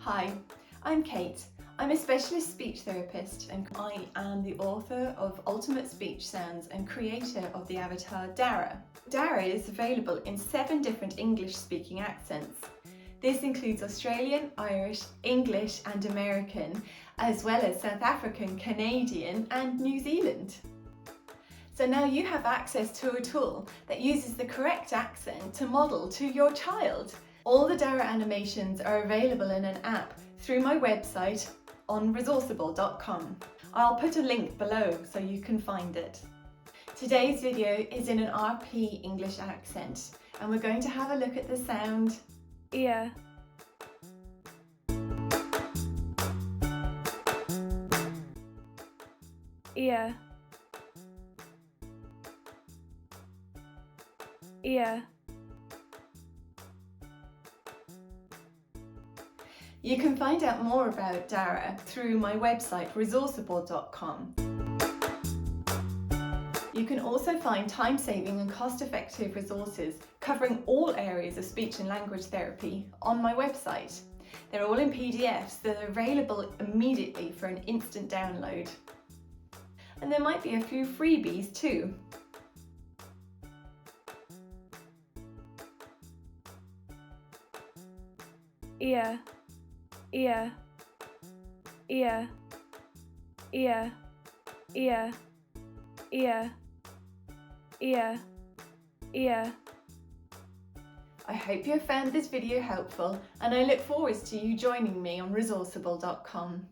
Hi, I'm Kate. I'm a specialist speech therapist and I am the author of Ultimate Speech Sounds and creator of the avatar DARA. DARA is available in 7 different English-speaking accents. This includes Australian, Irish, English and American, as well as South African, Canadian and New Zealand. So now you have access to a tool that uses the correct accent to model to your child. All the DARA animations are available in an app through my website on Resourceible.com. I'll put a link below so you can find it. Today's video is in an RP English accent and we're going to have a look at the sound ear. Ear. Ear. You can find out more about DARA through my website Resourceible.com. You can also find time-saving and cost-effective resources covering all areas of speech and language therapy on my website. They're all in PDFs that are available immediately for an instant download. And there might be a few freebies too. Ear. Ear, ear, ear, ear, ear, ear, ear. I hope you have found this video helpful and I look forward to you joining me on Resourceible.com.